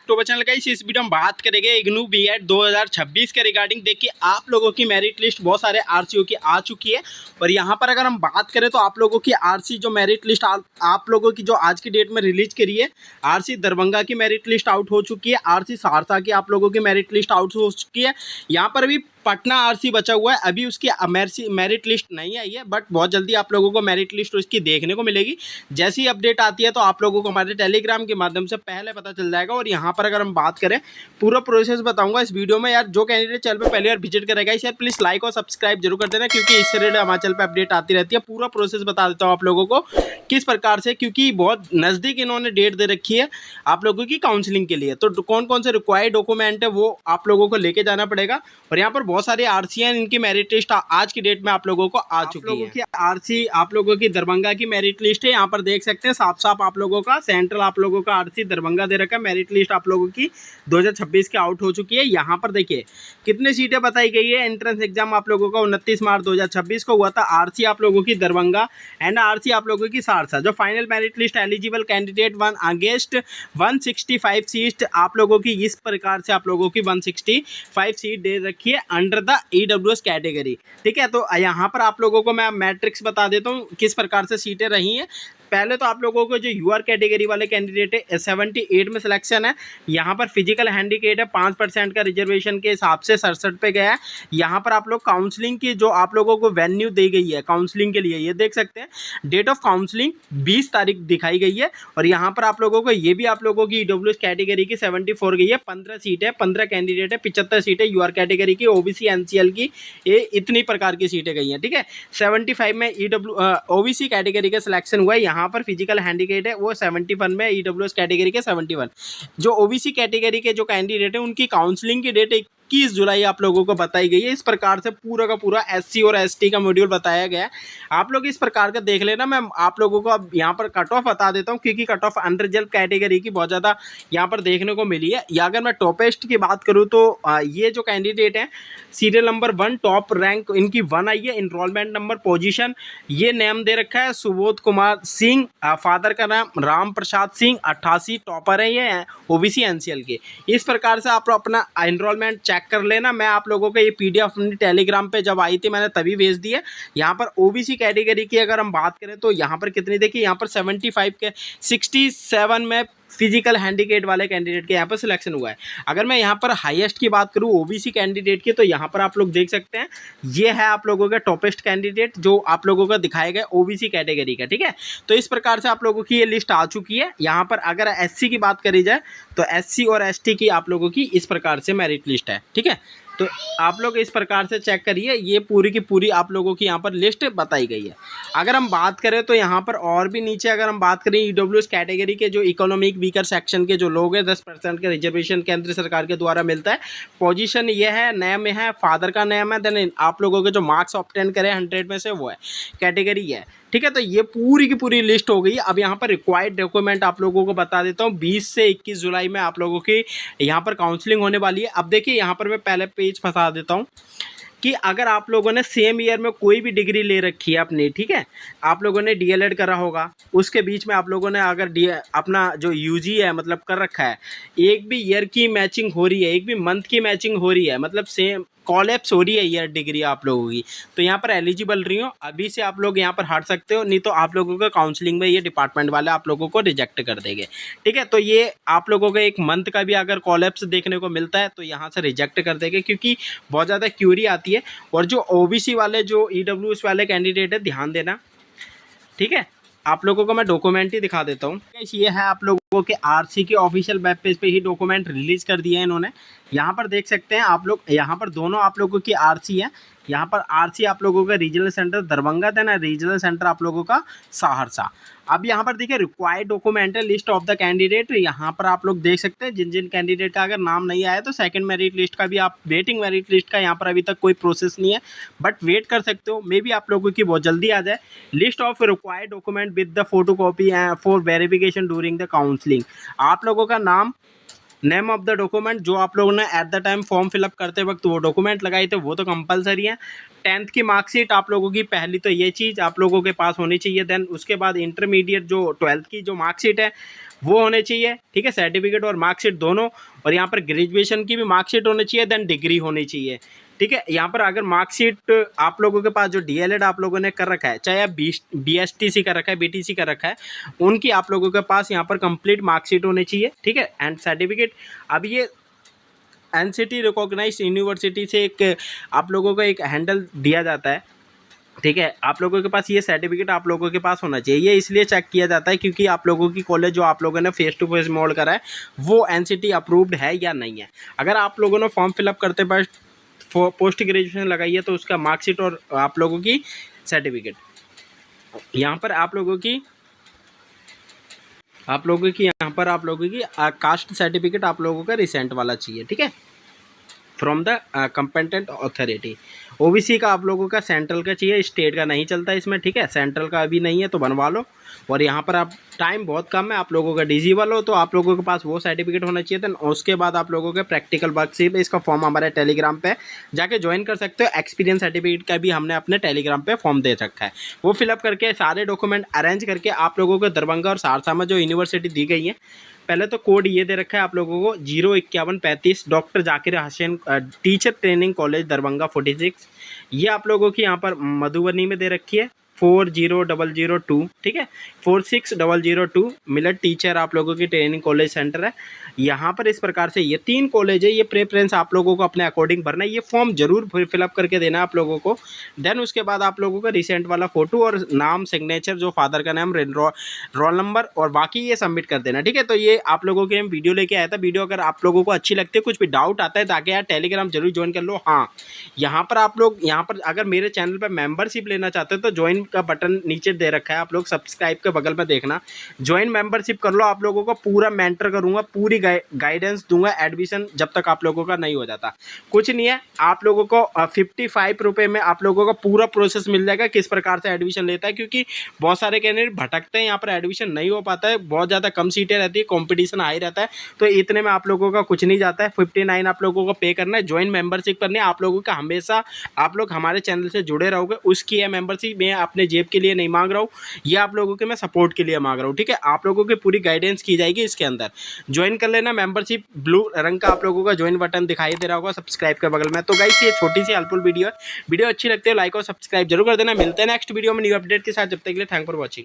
तो चैनल का इस वीडियो में बात करेंगे इग्नू बीएड 2026 के रिगार्डिंग। देखिए आप लोगों की मेरिट लिस्ट बहुत सारे आरसीओ की आ चुकी है और यहाँ पर अगर हम बात करें तो आप लोगों की आरसी जो मेरिट लिस्ट आप लोगों की जो आज की डेट में रिलीज करी है, आरसी दरभंगा की मेरिट लिस्ट आउट हो चुकी है, आरसी सहरसा की आप लोगों की मेरिट लिस्ट आउट हो चुकी है। यहाँ पर भी पटना आरसी बचा हुआ है, अभी उसकी मेरिट लिस्ट नहीं आई है, बट बहुत जल्दी आप लोगों को मेरिट लिस्ट उसकी देखने को मिलेगी। जैसी अपडेट आती है तो आप लोगों को हमारे टेलीग्राम के माध्यम से पहले पता चल जाएगा। और यहाँ पर अगर हम बात करें पूरा प्रोसेस बताऊंगा इस वीडियो में। यार जो कैंडिडेट चैनल पे पहली बार विजिट करेगा इस यार प्लीज़ लाइक और सब्सक्राइब जरूर कर देना, क्योंकि इससे रिलेटेड हमारे चैनल पे अपडेट आती रहती है। पूरा प्रोसेस बता देता हूँ आप लोगों को किस प्रकार से, क्योंकि बहुत नज़दीक इन्होंने डेट दे रखी है आप लोगों की काउंसलिंग के लिए। तो कौन कौन से रिक्वायर्ड डॉक्यूमेंट है वो आप लोगों को लेके जाना पड़ेगा। और यहाँ पर बहुत सारे आरसी हैं, इनकी मेरिट लिस्ट आज की डेट में आप लोगों को आ चुकी है। आरसी आप लोगों की दरभंगा की मेरिट लिस्ट है, यहाँ पर देख सकते हैं साफ साफ आप लोगों का सेंट्रल आप लोगों का आरसी दरभंगा दे रखा है। मेरिट लिस्ट आप लोगों की 2026 की आउट हो चुकी है। यहाँ पर देखिए कितने सीटें बताई गई है। एंट्रेंस एग्जाम आप लोगों का 29 मार्च 2026 को हुआ था। आरसी आप लोगों की दरभंगा एंड आरसी आप लोगों की सहरसा। जो final merit list eligible candidate 1 against 165 seat आप लोगों की इस प्रकार से आप लोगों की 165 सीट दे रखी है अंडर द ईडब्ल्यूएस कैटेगरी। ठीक है, तो यहाँ पर आप लोगों को मैं मैट्रिक्स बता देता हूँ किस प्रकार से सीटें रही हैं। पहले तो आप लोगों को जो यूआर कैटेगरी वाले कैंडिडेट है 78 में सिलेक्शन है। यहाँ पर फिजिकल हैंडीकेप है 5% का रिजर्वेशन के हिसाब से 67 पे गया है। यहाँ पर आप लोग काउंसलिंग की जो आप लोगों को वेन्यू दी गई है काउंसलिंग के लिए, ये देख सकते हैं डेट ऑफ काउंसलिंग 20 तारीख दिखाई गई है। और यहाँ पर आप लोगों को ये भी आप लोगों की ईडब्ल्यूएस कैटेगरी की 74 गई है। 15 सीट है, 15 कैंडिडेट है, 75 सीटें यूआर कैटेगरी की, ओबीसी एनसीएल की, ये इतनी प्रकार की सीटें गई हैं। ठीक है, 75 में ओबीसी कैटेगरी का सिलेक्शन हुआ है। यहाँ पर फिजिकल हैंडीकेप है वो 71 में, ईडब्ल्यूएस कैटेगरी के 71। जो ओबीसी कैटेगरी के जो कैंडिडेट है उनकी काउंसलिंग की डेट 21 जुलाई आप लोगों को बताई गई है। इस प्रकार से पूरा का पूरा एससी और एसटी का मॉड्यूल बताया गया है। आप लोग इस प्रकार का देख लेना। मैं आप लोगों को अब यहाँ पर कट ऑफ बता देता हूँ, क्योंकि कट ऑफ अनरिजर्व कैटेगरी की बहुत ज़्यादा यहाँ पर देखने को मिली है। या अगर मैं टॉपेस्ट की बात करूँ तो ये जो कैंडिडेट हैं सीरियल नंबर 1 टॉप रैंक इनकी 1 आई है। इनरोलमेंट नंबर पोजीशन ये नेम दे रखा है सुबोध कुमार सिंह, फादर का नाम राम प्रसाद सिंह, 88 टॉपर है ये ओबीसी एनसीएल के। इस प्रकार से आप अपना एनरोलमेंट चेक कर लेना। मैं आप लोगों को ये पीडीएफ अपनी टेलीग्राम पे जब आई थी मैंने तभी भेज दी है। यहाँ पर ओबीसी कैटेगरी की अगर हम बात करें तो यहाँ पर कितनी देखिए, यहाँ पर 75 के 67 में फिजिकल हैंडीकेप वाले कैंडिडेट के यहाँ पर सिलेक्शन हुआ है। अगर मैं यहाँ पर हाईएस्ट की बात करूँ ओबीसी कैंडिडेट की, तो यहाँ पर आप लोग देख सकते हैं ये है आप लोगों का टॉपेस्ट कैंडिडेट जो आप लोगों का दिखाया गया ओबीसी कैटेगरी का। ठीक है, तो इस प्रकार से आप लोगों की ये लिस्ट आ चुकी है। यहाँ पर अगर एससी की बात करी जाए तो एससी और एसटी की आप लोगों की इस प्रकार से मेरिट लिस्ट है। ठीक है, तो आप लोग इस प्रकार से चेक करिए, ये पूरी की पूरी आप लोगों की यहाँ पर लिस्ट बताई गई है। अगर हम बात करें तो यहाँ पर और भी नीचे अगर हम बात करें ईडब्ल्यूएस कैटेगरी के जो इकोनॉमिक वीकर सेक्शन के जो लोग हैं 10% का रिजर्वेशन केंद्र सरकार के द्वारा मिलता है। पोजीशन ये है, नेम है, फादर का नेम है, देन आप लोगों के जो मार्क्स ऑब्टेन करें 100 में से वो है, कैटेगरी है। ठीक है, तो ये पूरी की पूरी लिस्ट हो गई। अब यहाँ पर रिक्वायर्ड डॉक्यूमेंट आप लोगों को बता देता हूँ। 20 से 21 जुलाई में आप लोगों की यहाँ पर काउंसलिंग होने वाली है। अब देखिए यहाँ पर मैं पहले पेज फंसा देता हूँ कि अगर आप लोगों ने सेम ईयर में कोई भी डिग्री ले रखी है अपनी, ठीक है, आप लोगों ने डीएलएड करा होगा, उसके बीच में आप लोगों ने अगर अपना जो यूजी है मतलब कर रखा है, एक भी ईयर की मैचिंग हो रही है, एक भी मंथ की मैचिंग हो रही है, मतलब सेम कॉलेप्स हो रही है ईयर डिग्री आप लोगों की, तो यहाँ पर एलिजिबल रही हो अभी से आप लोग यहाँ पर हट सकते हो, नहीं तो आप लोगों का काउंसलिंग में ये डिपार्टमेंट वाले आप लोगों को रिजेक्ट कर देंगे। ठीक है, तो ये आप लोगों का एक मंथ का भी अगर कॉलेप्स देखने को मिलता है तो यहाँ से रिजेक्ट कर देंगे, क्योंकि बहुत ज़्यादा क्यूरी आती है। और जो ओबीसी वाले जो ईडब्ल्यूएस वाले कैंडिडेट है ध्यान देना। ठीक है, आप लोगों को मैं डॉक्यूमेंट ही दिखा देता हूँ। ये है आप लोगों के आरसी के ऑफिशियल वेब पेज पे ही डॉक्यूमेंट रिलीज कर दिए हैं इन्होंने। यहाँ पर देख सकते हैं आप लोग, यहाँ पर दोनों आप लोगों की आरसी है। यहाँ पर आरसी आप लोगों का रीजनल सेंटर दरभंगा था ना, रीजनल सेंटर आप लोगों का सहरसा। अब यहाँ पर देखिए रिक्वायर्ड डॉक्यूमेंट है, लिस्ट ऑफ द कैंडिडेट। यहाँ पर आप लोग देख सकते हैं जिन जिन कैंडिडेट का अगर नाम नहीं आया तो सेकंड मेरिट लिस्ट का भी आप वेटिंग मेरिट लिस्ट का यहाँ पर अभी तक कोई प्रोसेस नहीं है, बट वेट कर सकते हो, मे बी आप लोगों की बहुत जल्दी आ जाए। List of required document with the photo copy for verification during the counselling. आप लोगों का नाम, नेम ऑफ द डॉक्यूमेंट जो आप लोगों ने at the time form fill up करते वक्त वो डॉक्यूमेंट लगाए थे वो तो कंपलसरी है। 10th की मार्कशीट आप लोगों की, पहली तो ये चीज़ आप लोगों के पास होनी चाहिए। देन उसके बाद इंटरमीडिएट जो 12th की जो मार्कशीट है वो होने चाहिए, ठीक है, सर्टिफिकेट और मार्कशीट दोनों। और यहाँ पर ग्रेजुएशन की भी मार्कशीट होनी चाहिए, देन डिग्री होनी चाहिए, ठीक है। यहाँ पर अगर मार्कशीट आप लोगों के पास जो डीएलएड आप लोगों ने कर रखा है, चाहे आप बीएसटीसी कर रखा है, बीटीसी कर रखा है, उनकी आप लोगों के पास यहाँ पर कंप्लीट मार्कशीट होनी चाहिए, ठीक है, एंड सर्टिफिकेट। अब ये एनसीटी रिकॉग्नाइज्ड यूनिवर्सिटी से एक आप लोगों को एक हैंडल दिया जाता है, ठीक है। आप लोगों के पास ये सर्टिफिकेट आप लोगों के पास होना चाहिए। ये इसलिए चेक किया जाता है क्योंकि आप लोगों की कॉलेज जो आप लोगों ने फेस टू फेस मोड करा है वो एनसीटी अप्रूव्ड है या नहीं है। अगर आप लोगों ने फॉर्म फिलअप करते वक्त पोस्ट ग्रेजुएशन लगाई है तो उसका मार्कशीट और आप लोगों की सर्टिफिकेट, यहाँ पर आप लोगों की कास्ट सर्टिफिकेट आप लोगों का रिसेंट वाला चाहिए, ठीक है, from the competent authority. OBC का आप लोगों का सेंट्रल का चाहिए, स्टेट का नहीं चलता इसमें, ठीक है, सेंट्रल का अभी नहीं है तो बनवा लो। और यहाँ पर आप टाइम बहुत कम है, आप लोगों का डिजीबल हो तो आप लोगों के पास वो सर्टिफिकेट होना चाहिए। देन उसके बाद आप लोगों के प्रैक्टिकल वर्कशीट, इसका फॉर्म हमारे टेलीग्राम पे जाके ज्वाइन कर सकते हो। एक्सपीरियंस सर्टिफिकेट का भी हमने अपने टेलीग्राम पे फॉर्म दे रखा है, वो फिलअप करके सारे डॉक्यूमेंट अरेंज करके आप लोगों को दरभंगा और सहरसा में जो यूनिवर्सिटी दी गई है, पहले तो कोड ये दे रखा है आप लोगों को 05135 doctor Zakir Hussain teacher training college Darbhanga 46, ये आप लोगों की यहाँ पर मधुबनी में दे रखी है 40002, ठीक है, 46002 मिलट टीचर आप लोगों की ट्रेनिंग कॉलेज सेंटर है। यहाँ पर इस प्रकार से ये 3 कॉलेज है, ये प्रेफरेंस आप लोगों को अपने अकॉर्डिंग भरना है। ये फॉर्म जरूर फिलअप करके देना है आप लोगों को। देन उसके बाद आप लोगों का रिसेंट वाला फोटो और नाम, सिग्नेचर, जो फादर का नाम, रोल नंबर और बाकी ये सबमिट कर देना, ठीक है। तो ये आप लोगों के वीडियो लेके आया था। वीडियो अगर आप लोगों को अच्छी लगती है, कुछ भी डाउट आता है, ताकि यार टेलीग्राम जरूर ज्वाइन कर लो। हाँ, यहाँ पर आप लोग अगर मेरे चैनल पर मेंबरशिप लेना चाहते हो तो ज्वाइन का बटन नीचे दे रखा है, आप लोग सब्सक्राइब के बगल में देखना, ज्वाइन मेंबरशिप कर लो। आप लोगों को पूरा मेंटर करूंगा, पूरी गाइडेंस दूंगा एडमिशन जब तक आप लोगों का नहीं हो जाता। कुछ नहीं है, आप लोगों को 55 रुपये में आप लोगों का पूरा प्रोसेस मिल जाएगा किस प्रकार से एडमिशन लेता है, क्योंकि बहुत सारे कैंडिडेट भटकते हैं, यहाँ पर एडमिशन नहीं हो पाता है, बहुत ज़्यादा कम सीटें रहती है, कॉम्पिटिशन हाई रहता है, तो इतने में आप लोगों का कुछ नहीं जाता है। 59 आप लोगों को पे करना है, ज्वाइन मेंबरशिप करनी है आप लोगों का। हमेशा आप लोग हमारे चैनल से जुड़े रहोगे, उसकी है मेंबरशिप। मैं अपने जेब के लिए नहीं मांग रहा हूँ, ये आप लोगों के मैं सपोर्ट के लिए मांग रहा हूँ, ठीक है। आप लोगों की पूरी गाइडेंस की जाएगी इसके अंदर। ज्वाइन कर लेना मेंबरशिप, ब्लू रंग का आप लोगों का ज्वाइन बटन दिखाई दे रहा होगा सब्सक्राइब के बगल में। तो गाइस ये छोटी सी हेल्पफुल वीडियो है, वीडियो अच्छी लगती है लाइक और सब्सक्राइब जरूर कर देना। मिलते हैं नेक्स्ट वीडियो में न्यू अपडेट के साथ, जब तक के लिए थैंक फॉर वॉचिंग।